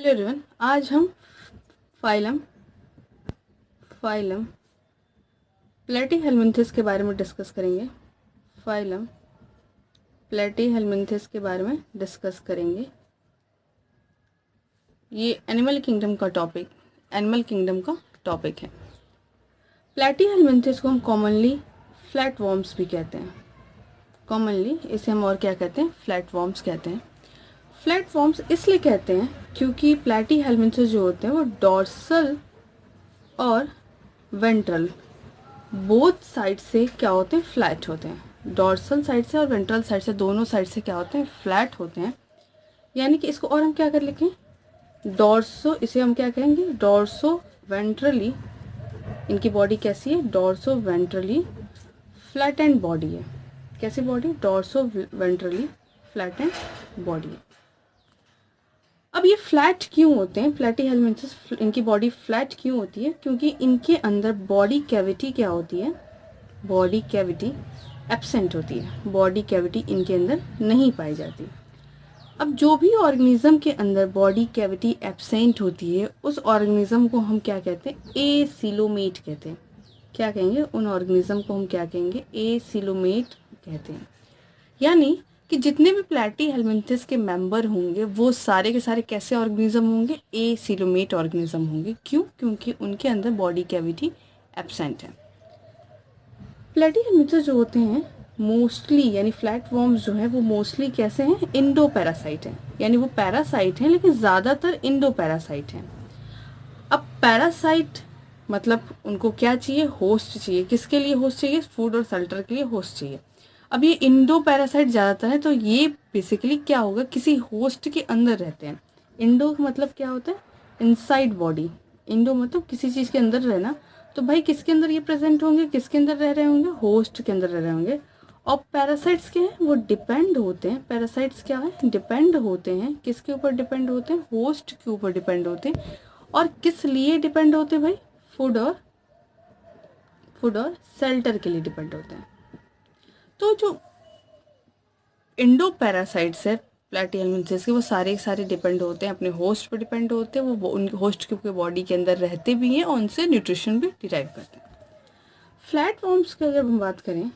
Hello everyone, आज हम phylum phylum Platyhelminthes के बारे में डिस्कस करेंगे। फाइलम प्लेटीहेल्मिन्थेस के बारे में डिस्कस करेंगे। ये एनिमल किंगडम का टॉपिक है। प्लेटीहेल्मिन्थेस को हम कॉमनली फ्लैट वॉर्म्स भी कहते हैं। कॉमनली इसे हम और क्या कहते हैं? फ्लैट वॉर्म्स कहते हैं। फ्लैट वॉर्म्स इसलिए कहते हैं क्योंकि प्लेटीहेल्मिन्थेस जो होते हैं वो डॉर्सल और वेंट्रल बोथ साइड से क्या होते हैं? फ्लैट होते हैं। डॉर्सल साइड से और वेंट्रल साइड से, दोनों साइड से क्या होते हैं? फ्लैट होते हैं। यानी कि इसको और हम क्या कर लिखें? इसे हम क्या कहेंगे? Dorso ventrally. इनकी बॉडी कैसी है? Dorso ventrally flat and body है। कैसी body? Dorso ventrally flat and body है। अब ये फ्लैट क्यों होते हैं? प्लेटीहेल्मिन्थेस इनकी बॉडी फ्लैट क्यों होती है? क्योंकि इनके अंदर बॉडी कैविटी क्या होती है? बॉडी कैविटी एब्सेंट होती है। बॉडी कैविटी इनके अंदर नहीं पाई जाती। अब जो भी ऑर्गेनिज्म के अंदर बॉडी कैविटी एब्सेंट होती है, उस ऑर्गेनिज्म को हम क्या कहते हैं? एसिलोमेट कहते हैं। क्या कहेंगे? उन ऑर्गेनिज्म को हम क्या कहेंगे? एसिलोमेट कहते हैं। यानी कि जितने भी प्लेटीहेल्मिन्थेस के मेंबर होंगे वो सारे के सारे कैसे ऑर्गेनिज्म होंगे? एसिलोमेट ऑर्गेनिज्म होंगे। क्यों? क्योंकि उनके अंदर बॉडी कैविटी एब्सेंट है। प्लेटीहेल्मिन्थेस जो होते हैं मोस्टली, यानी फ्लैट वॉर्म्स जो है वो मोस्टली कैसे हैं? इंडो पैरासाइट हैं। यानी वो पैरासाइट हैं लेकिन ज़्यादातर इंडो पैरासाइट हैं। अब पैरासाइट मतलब उनको क्या चाहिए? होस्ट चाहिए। किसके लिए होस्ट चाहिए? फूड और शेल्टर के लिए होस्ट चाहिए। अब ये इंडो पैरासाइट ज़्यादातर है, तो ये बेसिकली क्या होगा? किसी होस्ट के अंदर रहते हैं। इंडो मतलब क्या होता है? Inside body. इंडो मतलब किसी चीज़ के अंदर रहना। तो भाई किसके अंदर ये प्रेजेंट होंगे? किसके अंदर रह रहे होंगे? होस्ट के अंदर रह रहे होंगे। और पैरासाइट्स क्या है? वो डिपेंड होते हैं। पैरासाइट्स क्या है? डिपेंड होते हैं। किसके ऊपर डिपेंड होते हैं? होस्ट के ऊपर डिपेंड होते हैं। और किस लिए डिपेंड होते हैं भाई? फूड और शेल्टर के लिए डिपेंड होते हैं। तो जो इंडो पैरासाइट्स है प्लेटीहेल्मिन्थेस के, वो सारे सारे डिपेंड होते हैं, अपने होस्ट पर डिपेंड होते हैं। वो उन होस्ट के बॉडी के अंदर रहते भी हैं और उनसे न्यूट्रिशन भी डिराइव करते हैं। फ्लैट वॉर्म्स की अगर हम बात करें,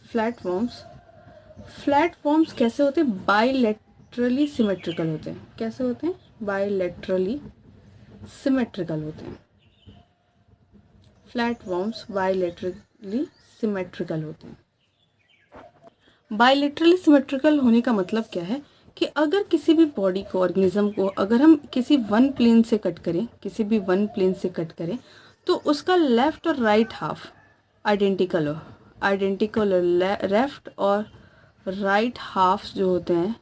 फ्लैट वॉर्म्स कैसे होते हैं? बाइलेटरली सिमेट्रिकल होते हैं। कैसे होते हैं? बाइलेटरली सिमेट्रिकल होते हैं। फ्लैट वॉर्म्स बाइलेटरली सिमेट्रिकल होते हैं। बाइलेटरली सिमेट्रिकल होने का मतलब क्या है? कि अगर किसी भी बॉडी को, ऑर्गेनिज्म को, अगर हम किसी वन प्लेन से कट करें, तो उसका लेफ्ट और राइट हाफ आइडेंटिकल हो। लेफ्ट और राइट हाफ जो होते हैं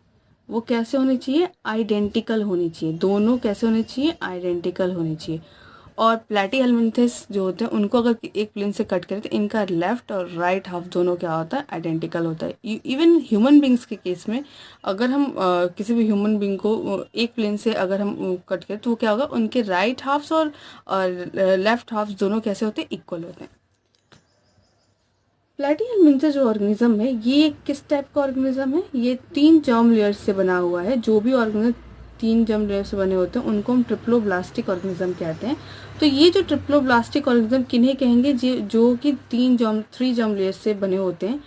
वो कैसे होने चाहिए? आइडेंटिकल होनी चाहिए। दोनों कैसे होने चाहिए? आइडेंटिकल होनी चाहिए। और प्लेटीहेल्मिन्थेस जो होते हैं उनको अगर एक प्लेन से कट करें तो इनका लेफ्ट और राइट हाफ दोनों क्या होता है? आइडेंटिकल होता है। इवन ह्यूमन बींग्स के केस में अगर हम किसी भी ह्यूमन बींग को एक प्लेन से अगर हम कट करें तो वो क्या होगा? उनके राइट हाफ्स और लेफ्ट हाफ्स दोनों कैसे होते हैं? इक्वल होते हैं। प्लेटीहेल्मिन्थेस जो ऑर्गेनिज्म है ये किस टाइप का ऑर्गेनिज्म है? ये 3 जर्म लेयर्स से बना हुआ है। जो भी ऑर्गेनिज्म 3 जर्म लेयर से बने होते हैं उनको हम ट्रिप्लोब्लास्टिक ऑर्गेनिज्म कहते हैं। तो ये जो ट्रिप्लोब्लास्टिक ऑर्गेनिज्म किन्हें कहेंगे? जो कि 3 जर्म लेयर से बने होते हैं।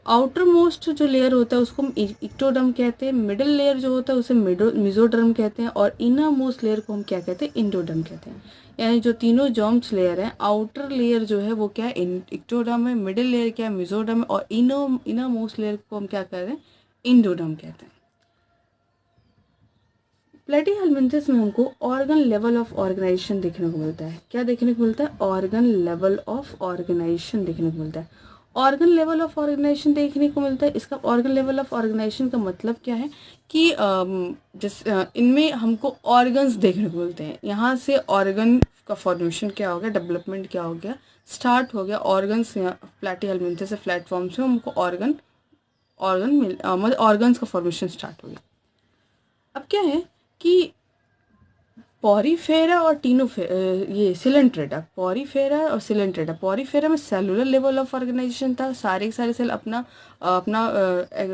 आउटर मोस्ट जो लेयर होता है उसको हम इक्टोडर्म कहते हैं। मिडिल लेयर जो होता है उसे मेसोडर्म कहते हैं। और इनर मोस्ट लेयर को हम क्या कहते हैं? इंडोडर्म कहते हैं। यानी जो तीनों जर्म्स लेयर हैं, आउटर लेयर जो है वो क्या है? इक्टोडर्म है। मिडिल लेयर क्या है? मेसोडर्म है। और इनर मोस्ट लेयर को हम क्या कहते हैं? इंडोडर्म कहते हैं। प्लेटीहेल्मिन्थेस में हमको ऑर्गन लेवल ऑफ ऑर्गेनाइजेशन देखने को मिलता है। क्या देखने को मिलता है? ऑर्गन लेवल ऑफ ऑर्गेनाइजेशन देखने को मिलता है। ऑर्गन लेवल ऑफ ऑर्गेनाइजेशन देखने को मिलता है। इसका ऑर्गन लेवल ऑफ ऑर्गेनाइजेशन का मतलब क्या है? कि इनमें हमको ऑर्गन्स देखने को मिलते हैं। यहाँ से ऑर्गन का फॉर्मेशन क्या हो गया? डेवलपमेंट क्या हो गया? स्टार्ट हो गया। ऑर्गन्स प्लेटीहेल्मिन्थेस से फ्लैट वॉर्म से हमको ऑर्गन्स का फॉर्मेशन स्टार्ट हो गया। अब क्या है कि पॉरीफेरा और ये सिलेंट्रेटा, पॉरीफेरा और सिलेंट्रेटा। पॉरीफेरा में सेलुलर लेवल ऑफ ऑर्गेनाइजेशन था, सारे के सारे सेल अपना अपना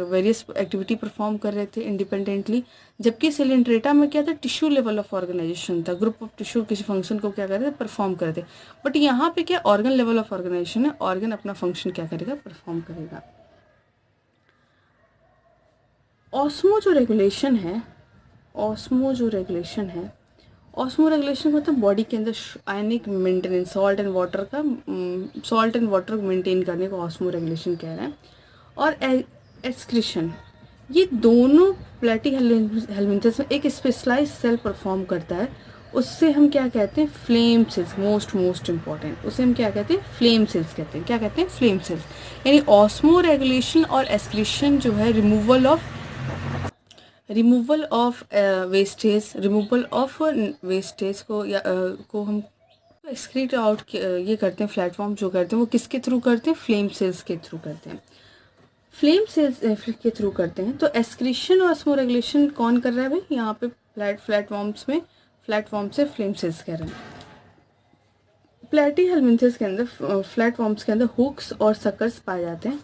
वेरियस एक्टिविटी परफॉर्म कर रहे थे इंडिपेंडेंटली। जबकि सिलेंट्रेटा में क्या था, टिश्यू लेवल ऑफ ऑर्गेनाइजेशन था, ग्रुप ऑफ टिश्यू किसी फंक्शन को क्या कर रहे थे, परफॉर्म कर रहे थे। बट यहाँ पे क्या ऑर्गन लेवल ऑफ ऑर्गेनाइजेशन है, ऑर्गन अपना फंक्शन क्या करेगा, परफॉर्म करेगा। ऑस्मो जो रेगुलेशन है, ऑस्मो जो रेगुलेशन है, ऑस्मो रेगुलेशन मतलब बॉडी के अंदर आयनिक मेंटेनेंस, सॉल्ट एंड वाटर का, सॉल्ट एंड वाटर को मेंटेन करने को ऑस्मो रेगुलेशन कह रहे हैं। और एक्सक्रीशन, ये दोनों प्लेटी हेलमिंथस में एक स्पेशलाइज सेल परफॉर्म करता है, उससे हम क्या कहते हैं, फ्लेम सेल्स। मोस्ट इंपॉर्टेंट, उसे हम क्या कहते हैं, फ्लेम सेल्स कहते हैं। क्या कहते हैं, फ्लेम सेल्स। यानी ऑस्मो रेगुलेशन और एक्सक्रीशन जो है, रिमूवल ऑफ वेस्टेज को या को हम एक्सक्रीट आउट ये करते हैं, प्लेटफॉर्म जो करते हैं वो किसके थ्रू करते हैं, फ्लेम सेल्स के थ्रू करते हैं, फ्लेम सेल्स के थ्रू करते हैं। तो एक्सक्रीशन और ऑस्मो रेगुलेशन कौन कर रहा है भाई, यहाँ पे प्लेटफॉर्म से फ्लेम सेल्स कह रहे हैं। प्लेटी हेलमिंथस के अंदर, प्लेटफॉर्म्स के अंदर हुक्स और सकर्स पाए जाते हैं।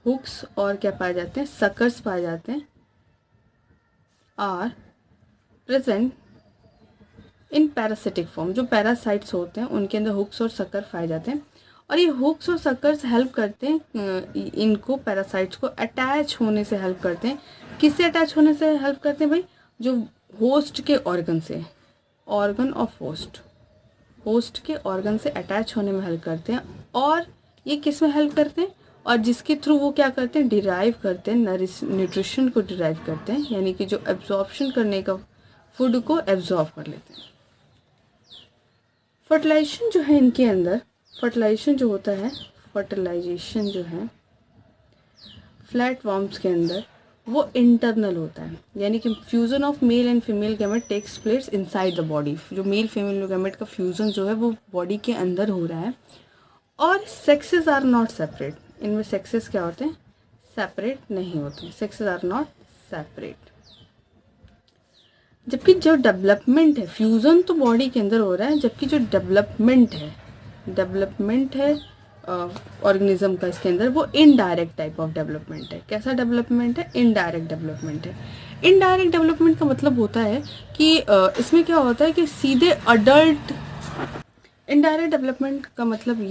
हुक्स और क्या पाए जाते हैं, सकर्स पाए जाते हैं, are present in parasitic form. जो पैरासाइट्स होते हैं उनके अंदर हुक्स और सकर पाए जाते हैं, और ये हुक्स और सकर्स हेल्प करते हैं इनको, पैरासाइट्स को अटैच होने से हेल्प करते हैं। किससे अटैच होने से हेल्प करते हैं भाई, जो होस्ट के ऑर्गन से, ऑर्गन ऑफ होस्ट के ऑर्गन से अटैच होने में हेल्प करते हैं। और ये किस में हेल्प करते हैं, और जिसके थ्रू वो क्या करते हैं, डिराइव करते हैं, न्यूट्रिशन को डिराइव करते हैं, यानी कि जो एब्जॉर्प्शन करने का फूड को एब्जॉर्ब कर लेते हैं। फर्टिलाइजेशन जो है इनके अंदर, फर्टिलाइजेशन जो होता है, फर्टिलाइजेशन जो है फ्लैट वॉर्म्स के अंदर वो इंटरनल होता है, यानी कि fusion of male and female gamete takes place inside the body. जो मेल फीमेल गैमेट का फ्यूजन जो है वो बॉडी के अंदर हो रहा है, और सेक्सेस आर नॉट सेपरेट। इनमें सेक्सेस क्या होते हैं, सेपरेट नहीं होते, सेक्सेस आर नॉट सेपरेट। जबकि जो डेवलपमेंट है, फ्यूजन तो बॉडी के अंदर हो रहा है, जबकि जो डेवलपमेंट है ऑर्गेनिज्म का इसके अंदर, वो इनडायरेक्ट टाइप ऑफ डेवलपमेंट है। कैसा डेवलपमेंट है, इनडायरेक्ट डेवलपमेंट है। इनडायरेक्ट डेवलपमेंट का मतलब होता है कि इसमें क्या होता है कि सीधे अडल्ट, इनडायरेक्ट डेवलपमेंट का मतलब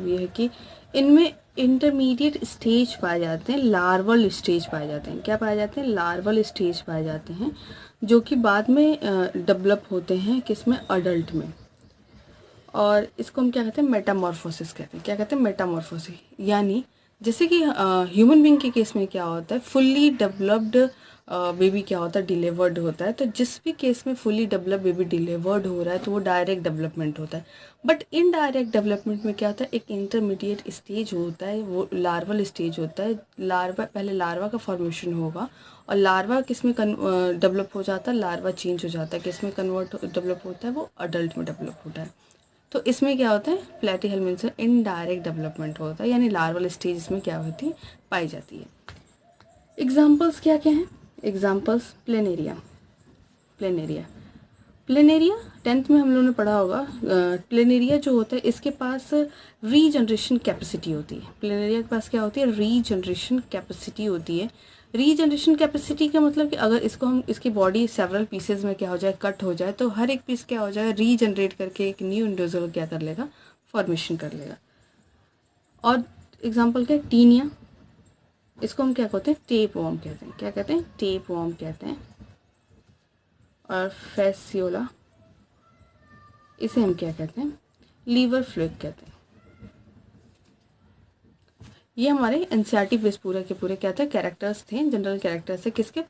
ये है कि इनमें इंटरमीडिएट स्टेज पाए जाते हैं, लार्वल स्टेज पाए जाते हैं। क्या पाए जाते हैं, लार्वल स्टेज पाए जाते हैं, जो कि बाद में डेवलप होते हैं किसमें, अडल्ट में। और इसको हम क्या कहते हैं, मेटामॉर्फोसिस कहते हैं। क्या कहते हैं, मेटामॉर्फोसिस। यानी जैसे कि ह्यूमन बीइंग के केस में क्या होता है, फुल्ली डेवलप्ड बेबी क्या होता है, डिलीवर्ड होता है। तो जिस भी केस में फुल्ली डेवलप्ड बेबी डिलीवर्ड हो रहा है तो वो डायरेक्ट डेवलपमेंट होता है। बट इनडायरेक्ट डेवलपमेंट में क्या होता है, एक इंटरमीडिएट स्टेज होता है, वो लार्वल स्टेज होता है। पहले लार्वा का फॉर्मेशन होगा, और लार्वा किस में डेवलप हो जाता है, लार्वा चेंज हो जाता है, किस में डेवलप होता है, वो अडल्ट में डेवलप होता है। तो इसमें क्या होता है, प्लेटीहेलमिन्थस में इनडायरेक्ट डेवलपमेंट होता है, यानी लार्वल स्टेज इसमें क्या होती है, पाई जाती है। एग्जाम्पल्स क्या क्या हैं, एग्जाम्पल्स, प्लेनेरिया 10th में हम लोगों ने पढ़ा होगा। प्लेनेरिया जो होता है इसके पास रीजनरेशन कैपेसिटी होती है। प्लेनेरिया के पास क्या होती है, रीजनरेशन कैपेसिटी होती है। रीजनरेशन कैपेसिटी का मतलब कि अगर इसको हम, इसकी बॉडी सेवरल पीसेज में क्या हो जाए, कट हो जाए, तो हर एक पीस क्या हो जाएगा, रीजनरेट करके एक न्यू इंडिविजुअल क्या कर लेगा, फॉर्मेशन कर लेगा। और एग्जाम्पल क्या, टीनिया, इसको हम क्या कहते हैं, टेप वॉर्म कहते हैं। क्या कहते हैं, टेप वॉर्म कहते हैं। और फैसियोला, इसे हम क्या कहते हैं, लीवर फ्लूइड कहते हैं। ये हमारे एनसीईआरटी बेस पूरे के पूरे क्या थे, कैरेक्टर्स थे, जनरल कैरेक्टर्स थे, किसके,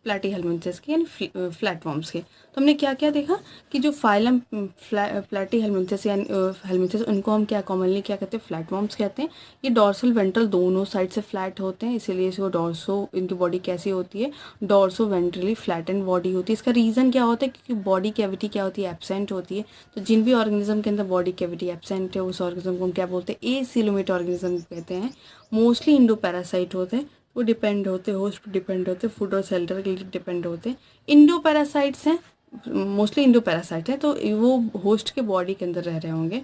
प्लेटीहेलमिन्थस के, यानी फ्लैटवर्म्स के। तो हमने क्या क्या देखा कि जो फाइलम प्लेटीहेलमिन्थस यानी हेलमिन्थस, उनको हम क्या कॉमनली क्या कहते हैं, फ्लैटवर्म्स कहते हैं। ये डॉर्सल वेंट्रल दोनों साइड से फ्लैट होते हैं, इसीलिए इसको इनकी बॉडी कैसी होती है, डॉर्सो वेंट्रली फ्लैटेंड बॉडी होती है। इसका रीज़न क्या होता है, क्योंकि बॉडी कैविटी क्या होती है, एब्सेंट होती है। तो जिन भी ऑर्गेनिज्म के अंदर बॉडी कैविटी एब्सेंट है, उस ऑर्गेनिज्म को हम क्या बोलते हैं, एसिलोमेट ऑर्गेनिज्म कहते हैं। मोस्टली इंडो पैरासाइट होते हैं, वो डिपेंड होते हैं, होस्ट पर डिपेंड होते हैं, फूड और शेल्टर के लिए डिपेंड होते हैं। इंडो पैरासाइट्स हैं मोस्टली इंडो पैरासाइट है, तो वो होस्ट के बॉडी के अंदर रह रहे होंगे।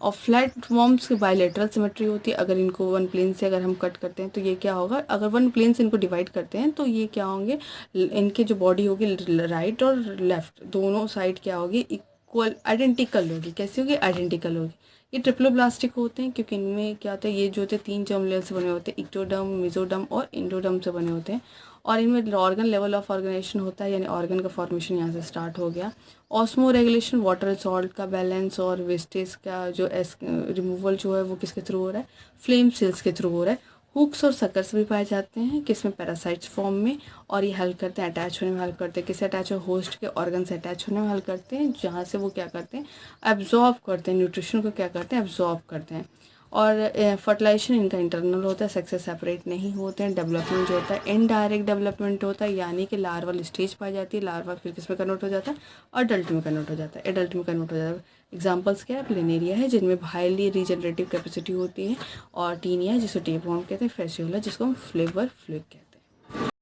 और फ्लैट वॉर्म्स की बायलेटरल सिमेट्री होती है। अगर इनको वन प्लेन से अगर हम कट करते हैं तो ये क्या होगा, अगर वन प्लेन से इनको डिवाइड करते हैं तो ये क्या होंगे, इनके जो बॉडी होगी राइट और लेफ्ट दोनों साइड क्या होगी, इक्वल आइडेंटिकल होगी। कैसी होगी, आइडेंटिकल होगी। ये ट्रिप्लोब्लास्टिक होते हैं क्योंकि इनमें क्या होता है, ये जो होते हैं 3 जर्म लेयर से बने होते हैं, इक्टोडर्म, मेसोडर्म और इंडोडर्म से बने होते हैं। और इनमें ऑर्गन लेवल ऑफ ऑर्गेनाइजेशन होता है, यानी ऑर्गन का फॉर्मेशन यहाँ से स्टार्ट हो गया। ऑस्मो रेगुलेशन, वाटर सॉल्ट का बैलेंस और वेस्टेज का जो रिमूवल जो है वो किसके थ्रू हो रहा है, फ्लेम सेल्स के थ्रू हो रहा है। हुक्स और सकर्स भी पाए जाते हैं किसमें, पैरासाइट्स फॉर्म में। और ये हेल्प करते हैं, अटैच होने में हेल्प करते हैं, किससे अटैच हो, होस्ट के ऑर्गन से अटैच होने में हेल्प करते हैं, जहाँ से वो क्या करते हैं, एब्जॉर्ब करते हैं, न्यूट्रिशन को क्या करते हैं, एब्जॉर्ब करते हैं। और फर्टिलाइजेशन इनका इंटरनल होता है, सेक्स से सेपरेट नहीं होते हैं। डेवलपमेंट जो होता है इनडायरेक्ट डेवलपमेंट होता है, यानी कि लार्वल स्टेज पाई जाती है, लार्वा फिर किस में कन्वर्ट हो जाता है, अडल्ट में कन्वर्ट हो जाता है, एडल्ट में कन्वर्ट हो जाता है। एग्जाम्पल्स क्या है, प्लेनेरिया है जिनमें हाईली रीजनरेटिव कैपेसिटी होती है, और टीनिया जिसको टेपवर्म कहते हैं, फेसियोला जिसको हम फ्लेवर फ्लूइड कहते हैं।